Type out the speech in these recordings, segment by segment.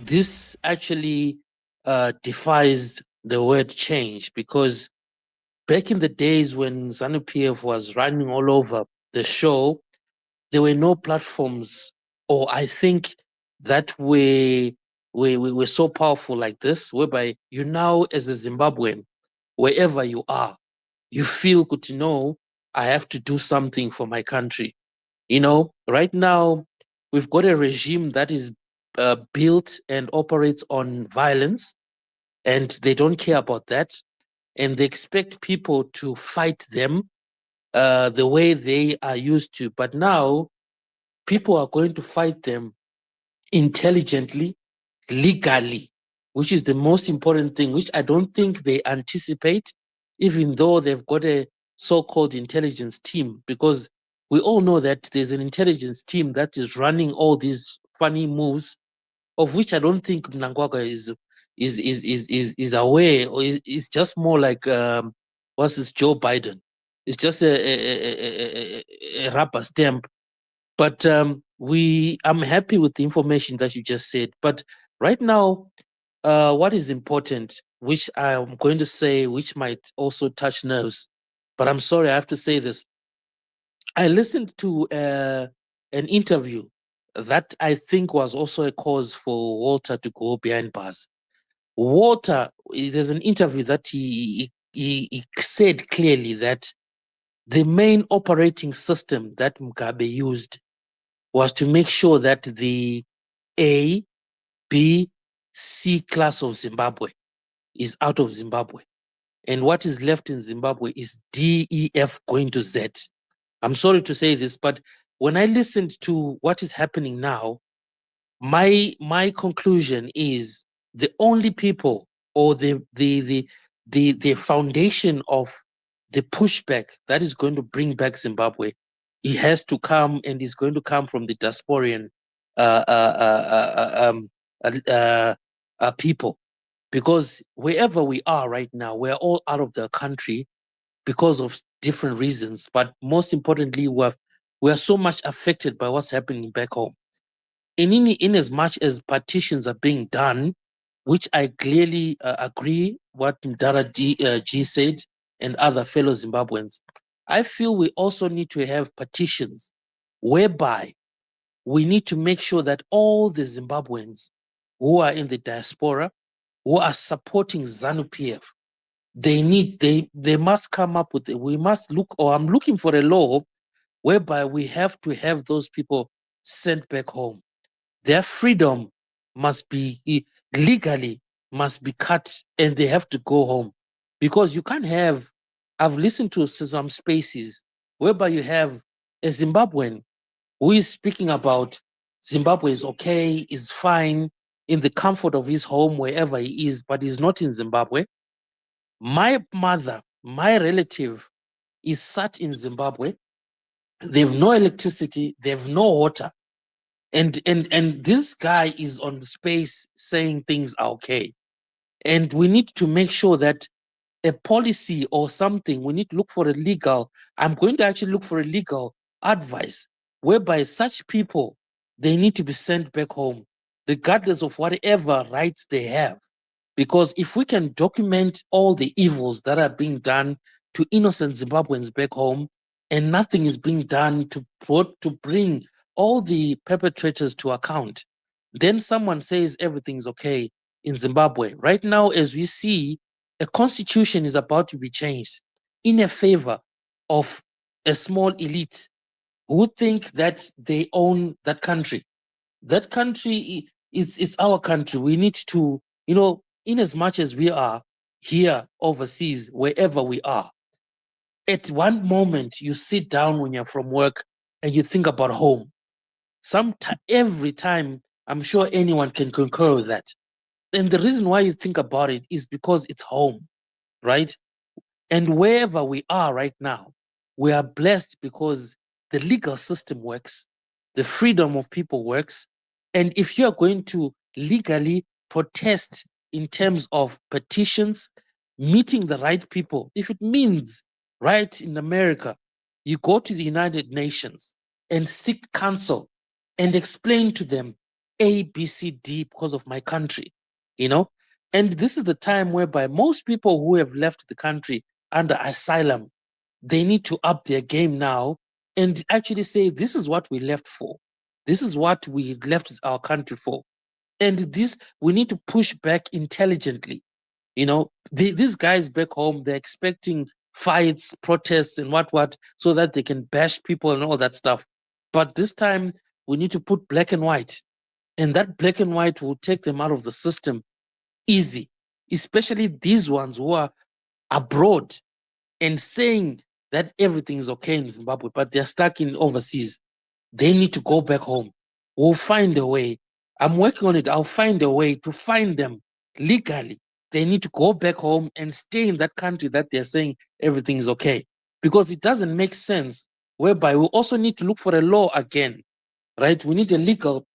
this actually defies the word change, because back in the days when ZANU-PF was running all over the show, there were no platforms, or I think that were so powerful like this, whereby you now, as a Zimbabwean, wherever you are, you feel good to know I have to do something for my country. Right now, we've got a regime that is built and operates on violence, and they don't care about that. And they expect people to fight them the way they are used to. But now, people are going to fight them intelligently, legally, which is the most important thing, which I don't think they anticipate, even though they've got a so-called intelligence team, because we all know that there's an intelligence team that is running all these funny moves, of which I don't think Mnangagwa is aware, or is just more like what's this, Joe Biden. It's just a rubber stamp. But I'm happy with the information that you just said. But right now, what is important, which I'm going to say, which might also touch nerves, but I'm sorry, I have to say this. I listened to an interview that I think was also a cause for Walter to go behind bars. Walter, there's an interview that he said clearly that the main operating system that Mugabe used was to make sure that the A, B, C class of Zimbabwe is out of Zimbabwe. And what is left in Zimbabwe is D, E, F going to Z. I'm sorry to say this, but when I listened to what is happening now, my conclusion is the only people, or the foundation of the pushback that is going to bring back Zimbabwe, it has to come, and is going to come from the diasporian uh, uh, uh, uh, um, people, because wherever we are right now, we're all out of the country because of different reasons. But most importantly, we are so much affected by what's happening back home. In as much as partitions are being done, which I clearly agree what Mdara G said and other fellow Zimbabweans, I feel we also need to have partitions whereby we need to make sure that all the Zimbabweans who are in the diaspora, who are supporting ZANU-PF, they must come up with we must look, or I'm looking for a law whereby we have to have those people sent back home. Their freedom must be legally must be cut, and they have to go home, because you can't have. I've listened to some spaces whereby you have a Zimbabwean who is speaking about Zimbabwe is okay, is fine in the comfort of his home wherever he is, but he's not in Zimbabwe. My mother, my relative, is sat in Zimbabwe. They have no electricity, they have no water, and this guy is on the space saying things are okay. And we need to make sure that a policy or something, we need to look for a legal, I'm going to actually look for a legal advice whereby such people, they need to be sent back home, regardless of whatever rights they have. Because if we can document all the evils that are being done to innocent Zimbabweans back home, and nothing is being done to bring all the perpetrators to account, then someone says everything's okay in Zimbabwe. Right now, as we see, a constitution is about to be changed in a favor of a small elite who think that they own that country. That country it's our country. We need to, in as much as we are here overseas, wherever we are, at one moment you sit down when you're from work and you think about home. Every time, I'm sure anyone can concur with that. And the reason why you think about it is because it's home, right? And wherever we are right now, we are blessed because the legal system works, the freedom of people works. And if you're going to legally protest in terms of petitions, meeting the right people, if it means, right, in America, you go to the United Nations and seek counsel and explain to them A, B, C, D because of my country, you know? And this is the time whereby most people who have left the country under asylum, they need to up their game now and actually say, this is what we left for. This is what we left our country for. And this, we need to push back intelligently. You know, these guys back home, they're expecting fights, protests, and what, so that they can bash people and all that stuff. But this time, we need to put black and white. And that black and white will take them out of the system easy, especially these ones who are abroad and saying that everything is okay in Zimbabwe, but they're stuck in overseas. They need to go back home. We'll find a way. I'm working on it. I'll find a way to find them legally. They need to go back home and stay in that country that they're saying everything is okay. Because it doesn't make sense, whereby we also need to look for a law again, right? We need a legal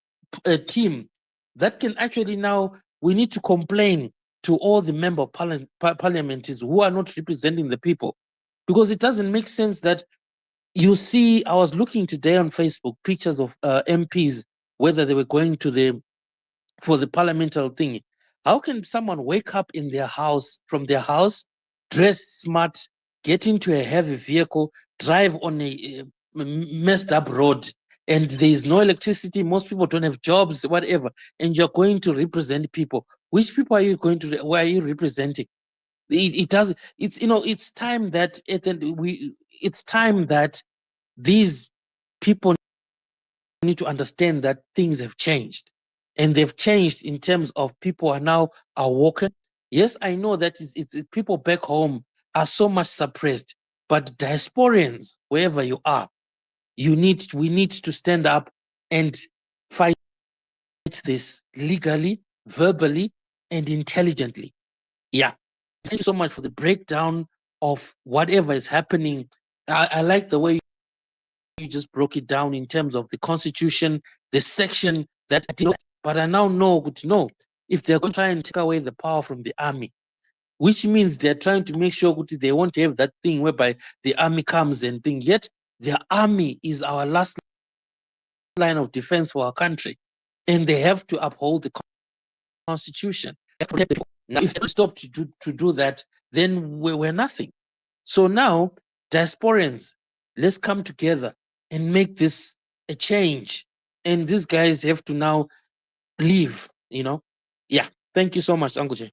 team that can actually now, we need to complain to all the member of parliament who are not representing the people. Because it doesn't make sense that you see, I was looking today on Facebook, pictures of MPs, whether they were going to for the parliamentary thing. How can someone wake up in their house, from their house, dress smart, get into a heavy vehicle, drive on a messed up road, and there is no electricity, most people don't have jobs, whatever, and you're going to represent people? Which people are you going to, where are you representing? It does, it's, you know, it's time that it's time that these people need to understand that things have changed, and they've changed in terms of people are now awoken. Yes, I know that people back home are so much suppressed, but diasporians, wherever you are, we need to stand up and fight this legally, verbally, and intelligently. Yeah. Thank you so much for the breakdown of whatever is happening. I like the way you just broke it down in terms of the constitution, the section that I did not, but I now know, good to know, if they're going to try and take away the power from the army, which means they're trying to make sure they won't have that thing whereby the army comes and thing. Yet the army is our last line of defense for our country, and they have to uphold the constitution. Now, if they stop to do that, then we're nothing. So now, diasporians, let's come together and make this a change. And these guys have to now leave, you know? Yeah. Thank you so much, Uncle Jay.